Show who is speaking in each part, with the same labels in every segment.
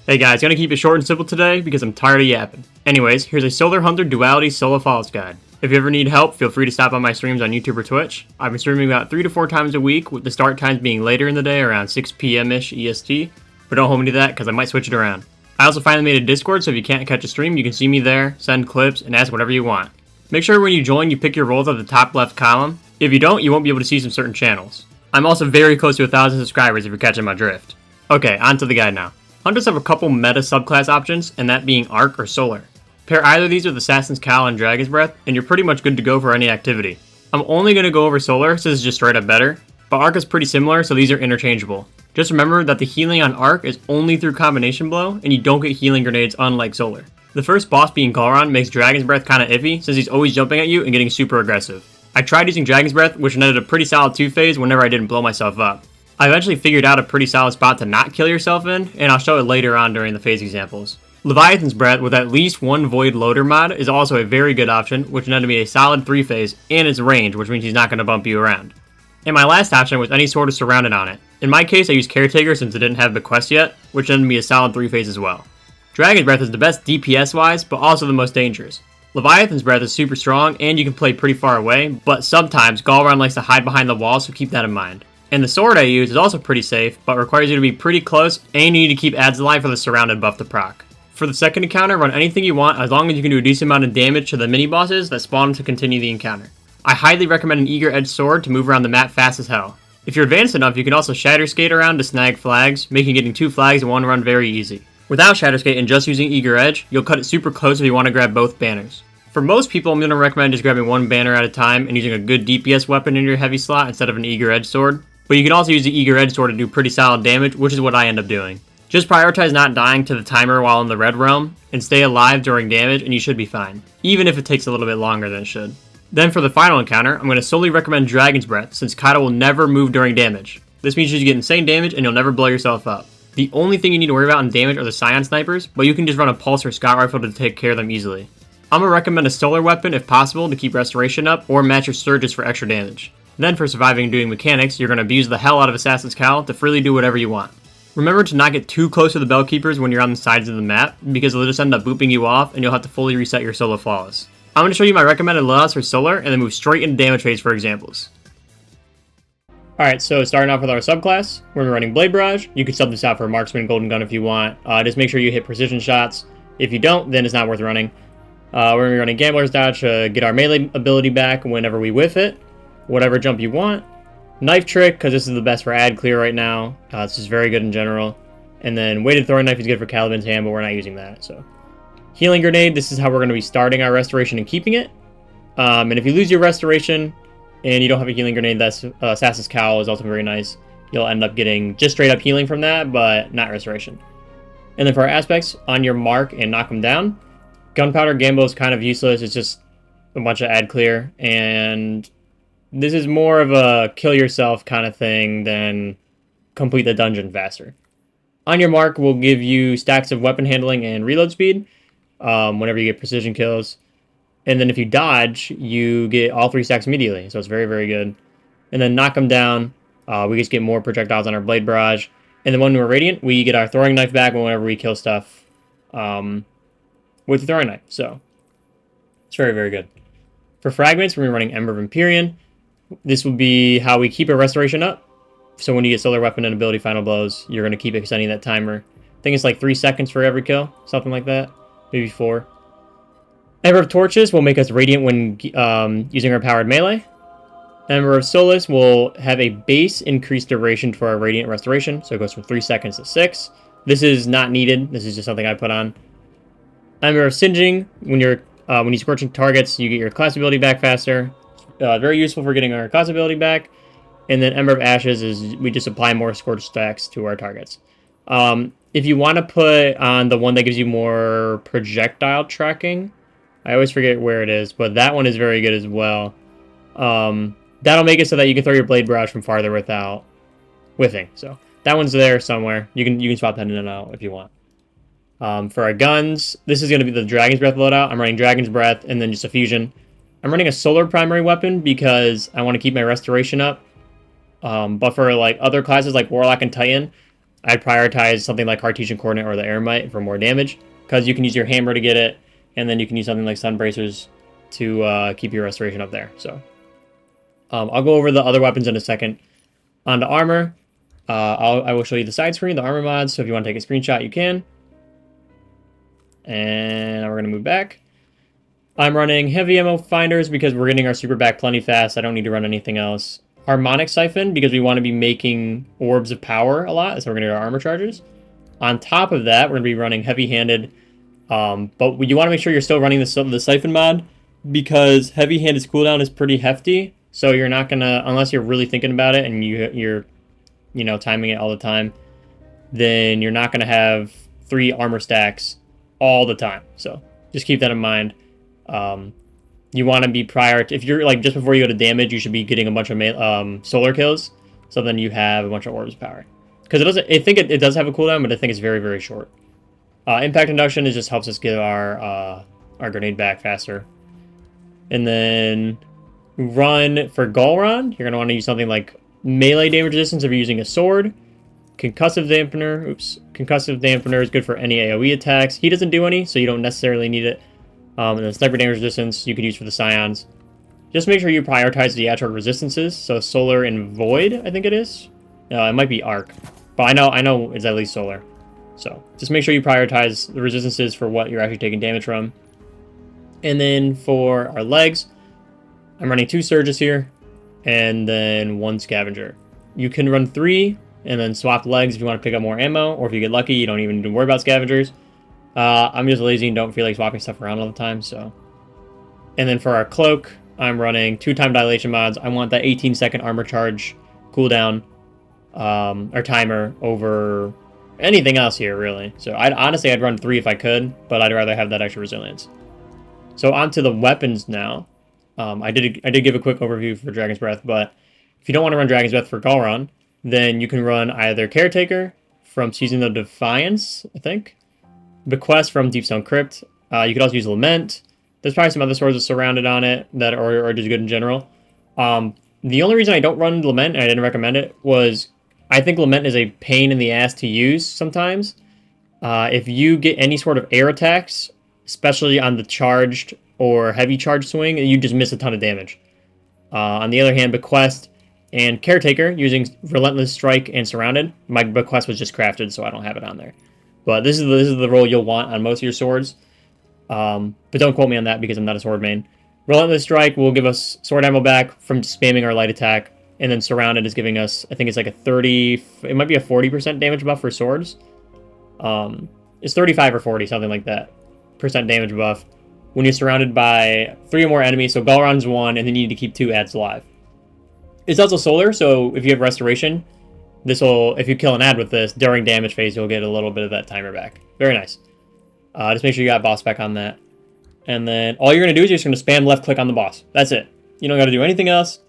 Speaker 1: Hey guys, gonna keep it short and simple today because I'm tired of yapping. Anyways, here's a Solar Hunter Duality Solo Flawless guide. If you ever need help, feel free to stop on my streams on YouTube or Twitch. I've been streaming about 3 to 4 times a week, with the start times being later in the day, around 6 p.m.-ish EST. But don't hold me to that, because I might switch it around. I also finally made a Discord, so if you can't catch a stream, you can see me there, send clips, and ask whatever you want. Make sure when you join, you pick your roles at the top left column. If you don't, you won't be able to see some certain channels. I'm also very close to 1,000 subscribers if you're catching my drift. Okay, on to the guide now. Hunters have a couple meta subclass options, and that being Arc or Solar. Pair either of these with Assassin's Cowl and Dragon's Breath, and you're pretty much good to go for any activity. I'm only going to go over Solar, since it's just straight up better, but Arc is pretty similar, so these are interchangeable. Just remember that the healing on Arc is only through Combination Blow, and you don't get healing grenades unlike Solar. The first boss being Galron makes Dragon's Breath kinda iffy, since he's always jumping at you and getting super aggressive. I tried using Dragon's Breath, which netted a pretty solid 2-phase whenever I didn't blow myself up. I eventually figured out a pretty solid spot to not kill yourself in, and I'll show it later on during the phase examples. Leviathan's Breath with at least one Void Loader mod is also a very good option, which netted me a solid 3-phase, and it's range, which means he's not going to bump you around. And my last option was any sort of surrounded on it. In my case, I used Caretaker since it didn't have Bequest yet, which netted me a solid 3-phase as well. Dragon's Breath is the best DPS-wise, but also the most dangerous. Leviathan's Breath is super strong, and you can play pretty far away, but sometimes Galron likes to hide behind the wall, so keep that in mind. And the sword I use is also pretty safe, but requires you to be pretty close, and you need to keep adds alive for the surrounded buff to proc. For the second encounter, run anything you want as long as you can do a decent amount of damage to the mini-bosses that spawn to continue the encounter. I highly recommend an Eager Edge sword to move around the map fast as hell. If you're advanced enough, you can also Shatter Skate around to snag flags, making getting 2 flags in one run very easy. Without Shatter Skate and just using Eager Edge, you'll cut it super close if you want to grab both banners. For most people, I'm going to recommend just grabbing one banner at a time and using a good DPS weapon in your heavy slot instead of an Eager Edge sword. But you can also use the Eager Edge sword to do pretty solid damage, which is what I end up doing. Just prioritize not dying to the timer while in the red realm, and stay alive during damage, and you should be fine, even if it takes a little bit longer than it should. Then for the final encounter, I'm going to solely recommend Dragon's Breath, since Kaido will never move during damage. This means you get insane damage, and you'll never blow yourself up. The only thing you need to worry about in damage are the Scion Snipers, but you can just run a Pulse or Scout Rifle to take care of them easily. I'm going to recommend a Solar Weapon if possible to keep Restoration up, or match your Surges for extra damage. Then for surviving and doing mechanics, you're going to abuse the hell out of Assassin's Cowl to freely do whatever you want. Remember to not get too close to the Bellkeepers when you're on the sides of the map, because they'll just end up booping you off and you'll have to fully reset your Solo Flawless. I'm going to show you my recommended loadouts for Solar, and then move straight into damage phase for examples. Alright, so starting off with our subclass, we're running Blade Barrage. You can sub this out for Marksman Golden Gun if you want. Just make sure you hit precision shots. If you don't, then it's not worth running. We're going to be running Gambler's Dodge to get our melee ability back whenever we whiff it. Whatever jump you want. Knife Trick, because this is the best for ad clear right now. It's just very good in general. And then Weighted Throwing Knife is good for Caliban's Hand, but we're not using that. So, Healing Grenade, this is how we're going to be starting our Restoration and keeping it. And if you lose your Restoration and you don't have a Healing Grenade, that's Assassin's Cowl is also very nice. You'll end up getting just straight up healing from that, but not Restoration. And then for our aspects, on your mark and knock them down. Gunpowder Gamble is kind of useless. It's just a bunch of ad clear, and this is more of a kill yourself kind of thing than complete the dungeon faster. On your mark will give you stacks of weapon handling and reload speed whenever you get precision kills. And then if you dodge, you get all 3 stacks immediately. So it's very, very good. And then knock them down. We just get more projectiles on our Blade Barrage. And then when we're Radiant, we get our Throwing Knife back whenever we kill stuff with the Throwing Knife. So it's very, very good. For Fragments, we're running Ember of Empyrean. This will be how we keep our Restoration up. So when you get Solar Weapon and Ability Final Blows, you're going to keep extending that timer. I think it's like 3 seconds for every kill, something like that. Maybe 4. Ember of Torches will make us Radiant when using our powered melee. Ember of Solace will have a base increased duration for our Radiant Restoration, so it goes from 3 seconds to 6. This is not needed. This is just something I put on. Ember of Singeing, when you're scorching targets, you get your class ability back faster. Very useful for getting our class ability back. And then Ember of Ashes is we just apply more scorch stacks to our targets. If you want to put on the one that gives you more projectile tracking, I always forget where it is, but that one is very good as well. That'll make it so that you can throw your Blade Barrage from farther without whiffing. So that one's there somewhere. You can swap that in and out if you want. For our guns, this is going to be the Dragon's Breath loadout. I'm running Dragon's Breath and then just a fusion. I'm running a Solar primary weapon because I want to keep my Restoration up. But for like other classes like Warlock and Titan, I'd prioritize something like Cartesian Coordinate or the Eremite for more damage, because you can use your hammer to get it, and then you can use something like Sun Bracers to keep your restoration up there. So I'll go over the other weapons in a second. On the armor, I will show you the side screen, the armor mods, so if you want to take a screenshot, you can. And now we're going to move back. I'm running heavy ammo finders because we're getting our super back plenty fast. I don't need to run anything else. Harmonic siphon because we want to be making orbs of power a lot, so we're going to do our armor charges. On top of that, we're going to be running heavy-handed, but you want to make sure you're still running the siphon mod because heavy-handed's cooldown is pretty hefty, so you're not going to, unless you're really thinking about it and you're timing it all the time, then you're not going to have 3 armor stacks all the time. So just keep that in mind. You want to be if you're like just before you go to damage, you should be getting a bunch of solar kills, so then you have a bunch of orbs of power. Because it does have a cooldown, but I think it's very, very short. Impact induction just helps us get our grenade back faster. And then run for Galron. You're gonna want to use something like melee damage resistance if you're using a sword. Concussive dampener. Concussive dampener is good for any AoE attacks. He doesn't do any, so you don't necessarily need it. And then sniper damage resistance you could use for the scions. Just make sure you prioritize the actual resistances. So solar and void, I think it is. It might be arc, but I know it's at least solar. So just make sure you prioritize the resistances for what you're actually taking damage from. And then for our legs, I'm running 2 surges here, and then 1 scavenger. You can run 3 and then swap legs if you want to pick up more ammo, or if you get lucky, you don't even need to worry about scavengers. I'm just lazy and don't feel like swapping stuff around all the time, so. And then for our cloak, I'm running 2-time dilation mods. I want that 18-second armor charge cooldown, or timer over anything else here, really. So honestly, I'd run 3 if I could, but I'd rather have that extra resilience. So onto the weapons now. I did give a quick overview for Dragon's Breath, but if you don't want to run Dragon's Breath for Galron, then you can run either Caretaker from Season of Defiance, I think. Bequest from Deepstone Crypt. You could also use Lament. There's probably some other swords that surrounded on it that are just good in general. The only reason I don't run Lament, and I didn't recommend it, was I think Lament is a pain in the ass to use sometimes. If you get any sort of air attacks, especially on the charged or heavy charge swing, you just miss a ton of damage. On the other hand, Bequest and Caretaker, using Relentless Strike and Surrounded. My Bequest was just crafted, so I don't have it on there. But this is the role you'll want on most of your swords. But don't quote me on that because I'm not a sword main. Relentless Strike will give us sword ammo back from spamming our light attack. And then Surrounded is giving us, I think it's like a 30... It might be a 40% damage buff for swords. It's 35 or 40, something like that. % damage buff. When you're surrounded by 3 or more enemies, so Galron's 1, and then you need to keep 2 ads alive. It's also solar, so if you have restoration, if you kill an ad with this, during damage phase, you'll get a little bit of that timer back. Very nice. Just make sure you got boss back on that. And then all you're going to do is you're just going to spam left click on the boss. That's it. You don't got to do anything else.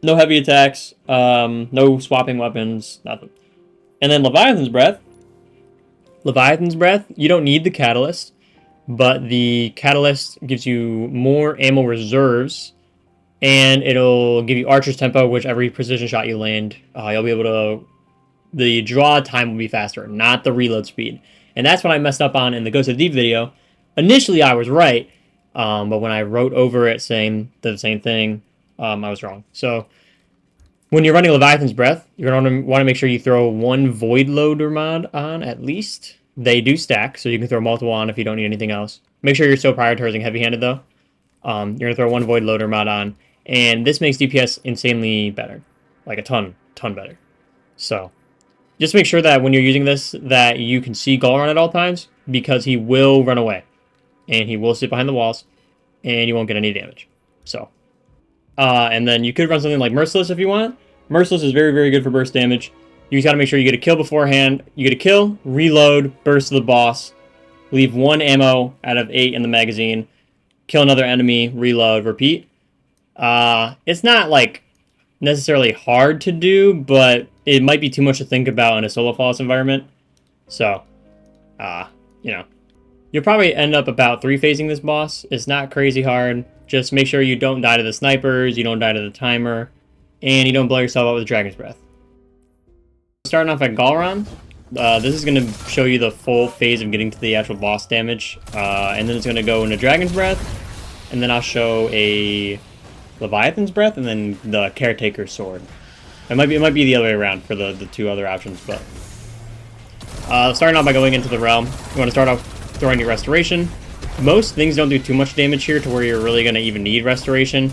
Speaker 1: No heavy attacks. No swapping weapons. Nothing. And then Leviathan's Breath. Leviathan's Breath, you don't need the Catalyst, but the Catalyst gives you more ammo reserves, and it'll give you Archer's Tempo, which every precision shot you land, you'll be able to... The draw time will be faster, not the reload speed. And that's what I messed up on in the Ghost of Deep video. Initially, I was right, but when I wrote over it saying the same thing, I was wrong. So, when you're running Leviathan's Breath, you're going to want to make sure you throw 1 Void Loader mod on, at least. They do stack, so you can throw multiple on if you don't need anything else. Make sure you're still prioritizing heavy-handed, though. You're going to throw 1 Void Loader mod on, and this makes DPS insanely better. Like a ton better. So, just make sure that when you're using this, that you can see Galron at all times, because he will run away. And he will sit behind the walls, and you won't get any damage. So, and then you could run something like Merciless if you want. Merciless is very, very good for burst damage. You just got to make sure you get a kill beforehand. You get a kill, reload, burst to the boss, leave 1 ammo out of 8 in the magazine, kill another enemy, reload, repeat. It's not, like, necessarily hard to do, but it might be too much to think about in a solo flawless environment. So, you know. You'll probably end up about 3-phasing this boss. It's not crazy hard. Just make sure you don't die to the snipers, you don't die to the timer, and you don't blow yourself up with Dragon's Breath. Starting off at Galron, This is going to show you the full phase of getting to the actual boss damage. And then it's going to go into Dragon's Breath. And then I'll show a Leviathan's Breath and then the Caretaker's Sword. It might be the other way around for the two other options, but... starting off by going into the realm, you want to start off throwing your restoration. Most things don't do too much damage here to where you're really going to even need restoration,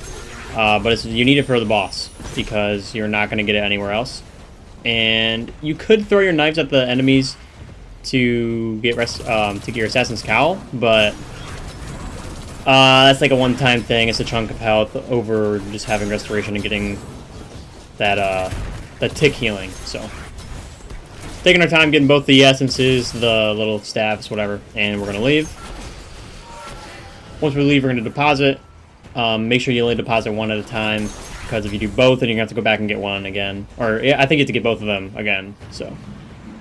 Speaker 1: but you need it for the boss because you're not going to get it anywhere else. And you could throw your knives at the enemies to get your Assassin's Cowl, but that's like a one-time thing. It's a chunk of health over just having restoration and getting that tick healing. So taking our time getting both the essences, the little staffs, whatever, and we're going to leave. Once we leave, we're going to deposit. Make sure you only deposit one at a time, because if you do both, then you're going to have to go back and get one again. Or, yeah, I think you have to get both of them again. So,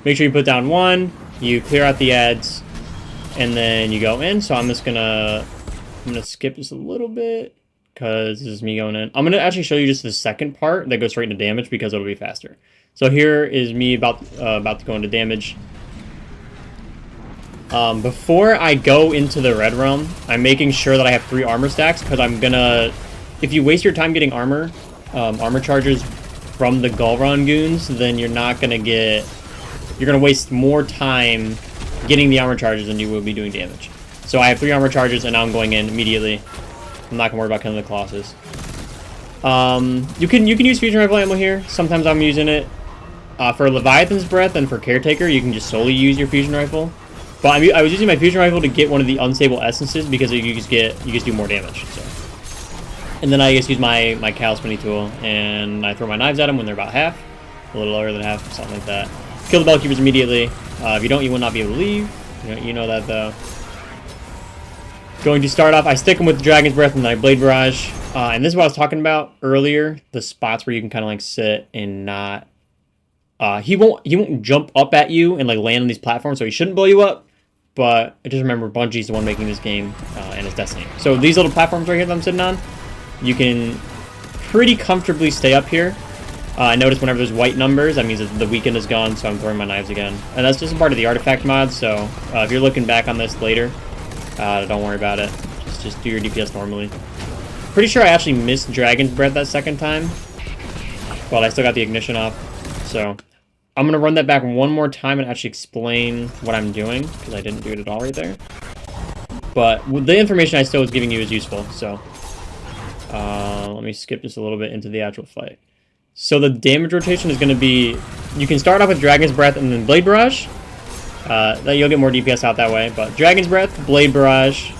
Speaker 1: make sure you put down one, you clear out the ads, and then you go in. So, I'm gonna skip this a little bit, because this is me going in. I'm going to actually show you just the second part that goes straight into damage, because it'll be faster. So, here is me about to go into damage. Before I go into the red realm, I'm making sure that I have 3 armor stacks, because I'm gonna... If you waste your time getting armor charges from the Galron goons, then you're not gonna get... You're gonna waste more time getting the armor charges than you will be doing damage. So I have 3 armor charges, and now I'm going in immediately. I'm not gonna worry about killing the Colossus. You can use fusion rifle ammo here. Sometimes I'm using it. For Leviathan's Breath and for Caretaker, you can just solely use your fusion rifle. But I was using my fusion rifle to get one of the unstable essences because you just do more damage. So, and then I just use my cowl spinning tool and I throw my knives at them when they're about half, a little lower than half, something like that. Kill the Bellkeepers immediately. If you don't, you will not be able to leave. You know that though. Going to start off, I stick them with the Dragon's Breath and then I Blade Barrage. And this is what I was talking about earlier, the spots where you can kind of like sit and not. He won't jump up at you and like land on these platforms, so he shouldn't blow you up. But I just remember Bungie's the one making this game, and it's Destiny. So these little platforms right here that I'm sitting on, you can pretty comfortably stay up here. I notice whenever there's white numbers, that means that the weekend is gone, so I'm throwing my knives again. And that's just a part of the artifact mod, so if you're looking back on this later, don't worry about it. Just do your DPS normally. Pretty sure I actually missed Dragon's Breath that second time, but I still got the ignition off. So I'm going to run that back one more time and actually explain what I'm doing, because I didn't do it at all right there. But the information I still was giving you is useful, so let me skip just a little bit into the actual fight. So the damage rotation is going to be, you can start off with Dragon's Breath and then Blade Barrage. You'll get more DPS out that way, but Dragon's Breath, Blade Barrage,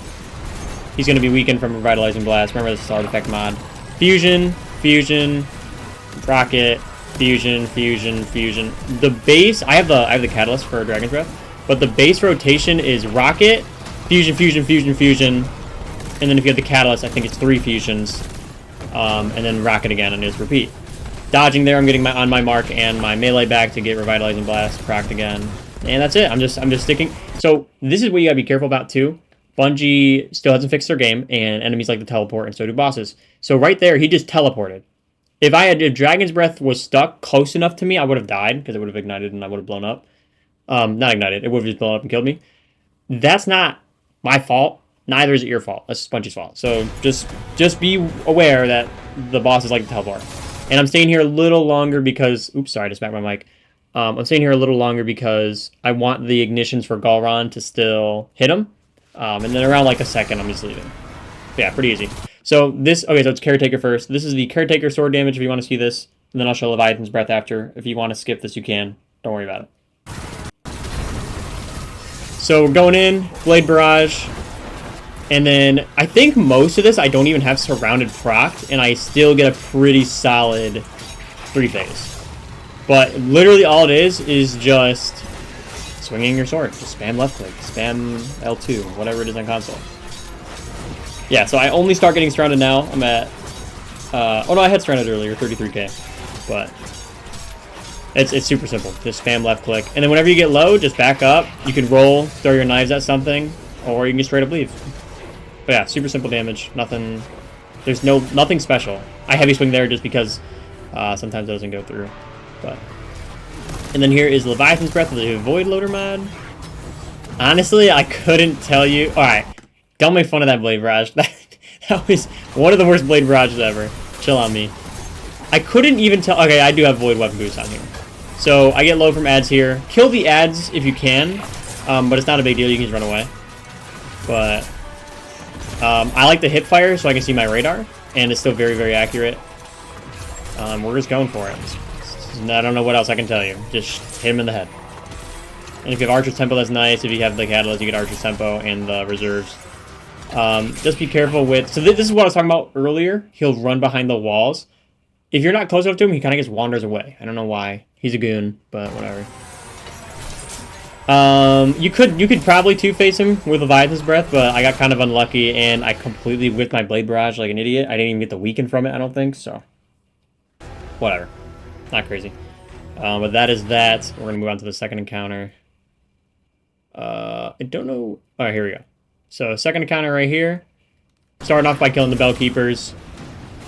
Speaker 1: he's going to be weakened from Revitalizing Blast. Remember, this is artifact mod. Fusion, Fusion, Rocket, Fusion, Fusion, Fusion. The base, I have the catalyst for Dragon's Breath, but the base rotation is Rocket, Fusion, Fusion, Fusion, Fusion, and then if you have the catalyst, I think it's 3 fusions, and then Rocket again, and just repeat. Dodging there, I'm getting on my mark and my melee back to get Revitalizing Blast procced again, and that's it. I'm just sticking. So this is what you gotta be careful about too. Bungie still hasn't fixed their game, and enemies like to teleport, and so do bosses. So right there, he just teleported. If Dragon's Breath was stuck close enough to me, I would have died, because it would have ignited and I would have blown up. Not ignited, it would have just blown up and killed me. That's not my fault. Neither is it your fault. That's Bungie's fault. So just be aware that the bosses like to teleport. And I'm staying here a little longer because... Oops, sorry, I just smacked my mic. I'm staying here a little longer because I want the ignitions for Galron to still hit him. And then around like a second, I'm just leaving. But yeah, pretty easy. So this, okay, so it's Caretaker first. This is the Caretaker sword damage if you want to see this. And then I'll show Leviathan's Breath after. If you want to skip this, you can. Don't worry about it. So we're going in, Blade Barrage. And then I think most of this I don't even have Surrounded procced, and I still get a pretty solid 3-phase. But literally all it is just swinging your sword. Just spam left click, spam L2, whatever it is on console. Yeah, so I only start getting surrounded now. I'm at, oh no, I had surrounded earlier, 33k. But it's super simple. Just spam left click. And then whenever you get low, just back up. You can roll, throw your knives at something, or you can just straight up leave. But yeah, super simple damage. Nothing, there's nothing special. I heavy swing there just because sometimes it doesn't go through. But And then here is Leviathan's Breath with the Void Loader mod. Honestly, I couldn't tell you. Alright, don't make fun of that Blade Barrage. That was one of the worst Blade Barrages ever. Chill on me. I couldn't even tell. Okay, I do have Void Weapon Boost on here. So I get low from ads here. Kill the ads if you can, but it's not a big deal. You can just run away. But I like the hip fire so I can see my radar, and it's still very, very accurate. We're just going for it. I don't know what else I can tell you. Just hit him in the head. And if you have Archer's Tempo, that's nice. If you have the Catalyst, you get Archer's Tempo and the reserves. Just be careful with... So this is what I was talking about earlier. He'll run behind the walls. If you're not close enough to him, he kind of just wanders away. I don't know why. He's a goon, but whatever. You could probably two-face him with Leviathan's Breath, but I got kind of unlucky, and I completely whiffed my Blade Barrage like an idiot. I didn't even get the weaken from it, I don't think, so... Whatever. Not crazy. But that is that. We're going to move on to the second encounter. I don't know... Alright, here we go. So, second encounter right here. Starting off by killing the Bell Keepers.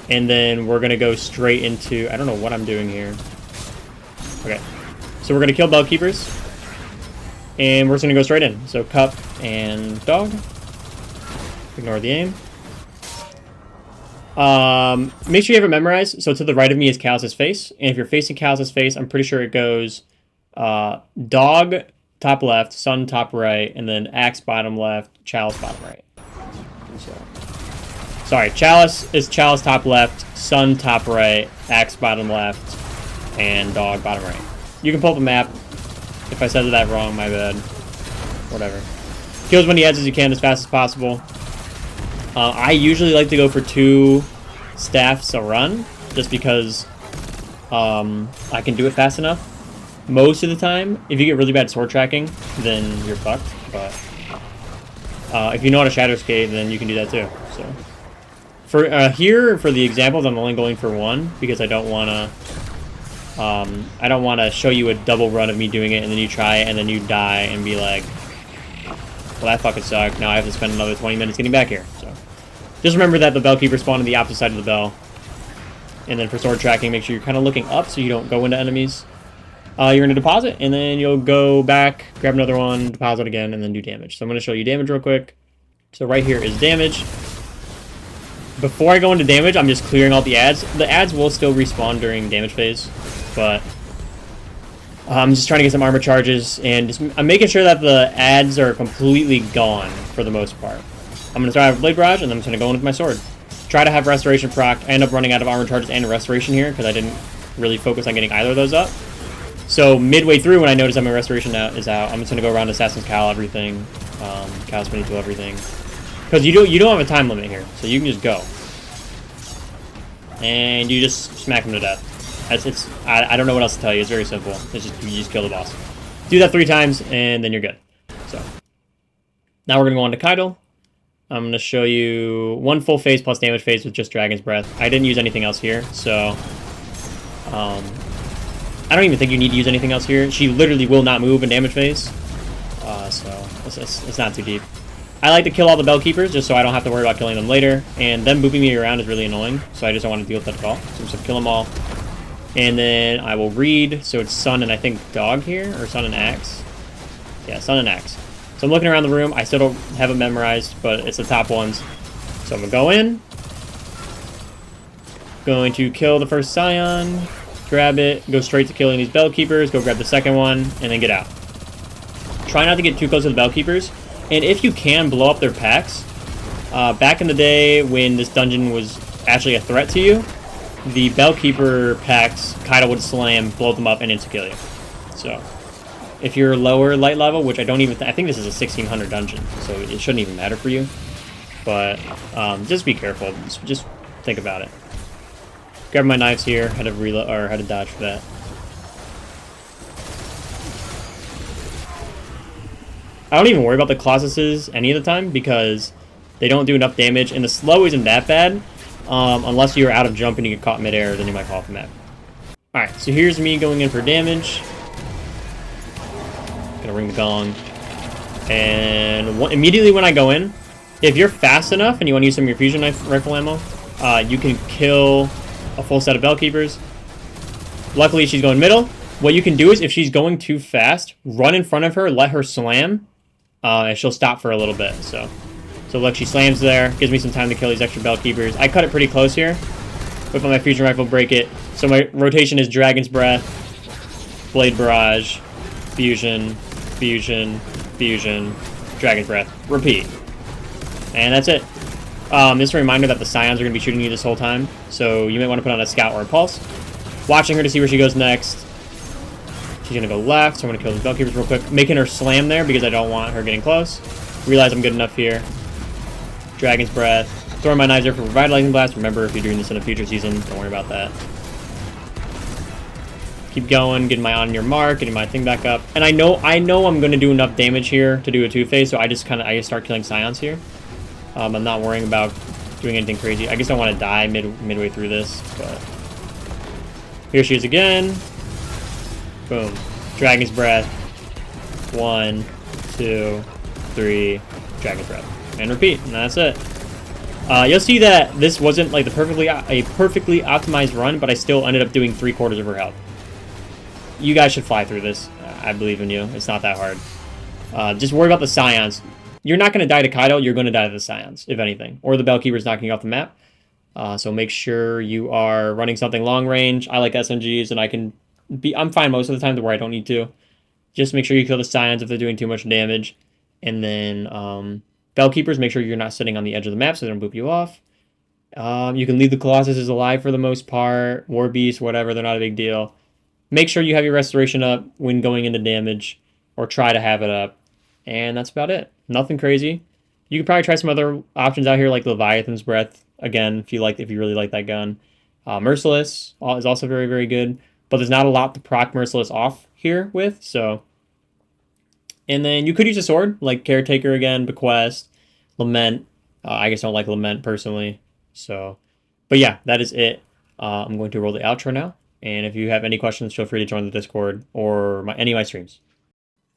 Speaker 1: And then we're going to go straight into... I don't know what I'm doing here. Okay. So we're going to kill Bell Keepers. And we're just going to go straight in. So, Cup and Dog. Ignore the aim. Make sure you have it memorized. So to the right of me is Callus's face. And if you're facing Callus's face, I'm pretty sure it goes Dog top left, Sun top right, and then Axe bottom left, Chalice bottom right. So, sorry, Chalice is Chalice top left, Sun top right, Axe bottom left, and Dog bottom right. You can pull up the map. If I said that wrong, my bad. Whatever. Kill as many ads as you can as fast as possible. I usually like to go for 2 staffs a run, just because I can do it fast enough. Most of the time, if you get really bad sword tracking, then you're fucked. But if you know how to Shadow Skate, then you can do that too. So for here, for the examples, I'm only going for 1 because I don't want to show you a double run of me doing it, and then you try it, and then you die and be like, well, that fucking sucked. Now I have to spend another 20 minutes getting back here. So just remember that the Bell Keepers spawn on the opposite side of the bell. And then for sword tracking, make sure you're kind of looking up so you don't go into enemies. You're going to deposit, and then you'll go back, grab another one, deposit again, and then do damage. So I'm going to show you damage real quick. So right here is damage. Before I go into damage, I'm just clearing all the ads. The ads will still respawn during damage phase, but I'm just trying to get some armor charges, and I'm making sure that the ads are completely gone for the most part. I'm going to start with Blade Barrage, and then I'm just going to go in with my sword. Try to have Restoration proc. I end up running out of armor charges and Restoration here, because I didn't really focus on getting either of those up. So midway through, when I notice that my Restoration is out, I'm just going to go around Assassin's Cal everything, Cal's Finito everything. Because you don't have a time limit here, so you can just go. And you just smack him to death. I don't know what else to tell you. It's very simple. It's just you just kill the boss. Do that 3 times, and then you're good. So now we're going to go on to Kaido. I'm going to show you 1 full phase plus damage phase with just Dragon's Breath. I didn't use anything else here, so I don't even think you need to use anything else here. She literally will not move in damage phase, so it's not too deep. I like to kill all the Bell Keepers just so I don't have to worry about killing them later, and them booping me around is really annoying, so I just don't want to deal with that at all. So I'm just going to kill them all. And then I will read, so it's Sun and I think Dog here, or Sun and Axe. Yeah, Sun and Axe. So I'm looking around the room. I still don't have it memorized, but it's the top ones. So I'm going to go in. Going to kill the first Scion, grab it, go straight to killing these Bell Keepers, go grab the second one, and then get out. Try not to get too close to the Bell Keepers, and if you can, blow up their packs. Back in the day when this dungeon was actually a threat to you, the Bell Keeper packs, Kaido would slam, blow them up, and insta-kill you. So if you're lower light level, which I don't even... I think this is a 1600 dungeon, so it shouldn't even matter for you. But just be careful. Just think about it. Grab my knives here. Had to reload, or had to dodge for that. I don't even worry about the Colossuses any of the time because they don't do enough damage, and the slow isn't that bad unless you're out of jump and you get caught midair, then you might fall off the map. Alright, so here's me going in for damage. Gonna ring the gong. And immediately when I go in, if you're fast enough and you want to use some of your fusion rifle ammo, you can kill a full set of Bell Keepers. Luckily, she's going middle, What you can do is if she's going too fast, run in front of her, let her slam, and she'll stop for a little bit. So look, she slams there, gives me some time to kill these extra Bellkeepers. I cut it pretty close here. Whip on my fusion rifle, break it. So my rotation is Dragon's Breath, Blade Barrage, Fusion, Fusion, Fusion, Dragon's Breath. Repeat. And that's it. This is a reminder that the Scions are going to be shooting you this whole time, so you might want to put on a Scout or a Pulse. Watching her to see where she goes next. She's going to go left, so I'm going to kill the Bellkeepers real quick. Making her slam there because I don't want her getting close. Realize I'm good enough here. Dragon's Breath. Throwing my knives there for Revitalizing Blast. Remember, if you're doing this in a future season, don't worry about that. Keep going, getting my on your mark, getting my thing back up. And I know I'm going to do enough damage here to do a two-phase, so I just start killing Scions here. I'm not worrying about doing anything crazy. I guess I want to die midway through this, but here she is again. Boom. Dragon's Breath. 1, 2, 3. Dragon's Breath. And repeat. And that's it. You'll see that this wasn't like a perfectly optimized run, but I still ended up doing 3/4 of her health. You guys should fly through this. I believe in you. It's not that hard. Just worry about the Scions. You're not going to die to Kaido, you're going to die to the Scions, if anything. Or the Bellkeepers knocking you off the map. So make sure you are running something long range. I like SMGs, and I'm fine most of the time to where I don't need to. Just make sure you kill the Scions if they're doing too much damage. And then Bellkeepers, make sure you're not sitting on the edge of the map so they don't boop you off. You can leave the Colossuses alive for the most part. War Beast, whatever, they're not a big deal. Make sure you have your restoration up when going into damage, or try to have it up. And that's about it. Nothing crazy. You could probably try some other options out here, like Leviathan's Breath. Again, if you really like that gun. Merciless is also very, very good. But there's not a lot to proc Merciless off here with, so. And then you could use a sword, like Caretaker again, Bequest, Lament. I just don't like Lament personally. So, but yeah, that is it. I'm going to roll the outro now. And if you have any questions, feel free to join the Discord or any of my streams.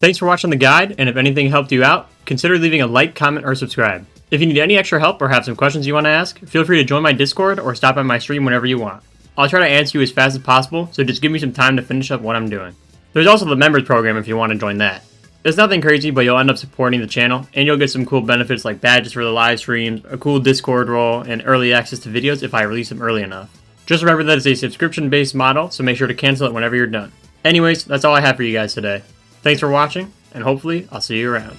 Speaker 1: Thanks for watching the guide, and if anything helped you out, consider leaving a like, comment, or subscribe. If you need any extra help or have some questions you want to ask, feel free to join my Discord or stop by my stream whenever you want. I'll try to answer you as fast as possible, so just give me some time to finish up what I'm doing. There's also the members program if you want to join that. It's nothing crazy, but you'll end up supporting the channel, and you'll get some cool benefits like badges for the live streams, a cool Discord role, and early access to videos if I release them early enough. Just remember that it's a subscription-based model, so make sure to cancel it whenever you're done. Anyways, that's all I have for you guys today. Thanks for watching, and hopefully I'll see you around.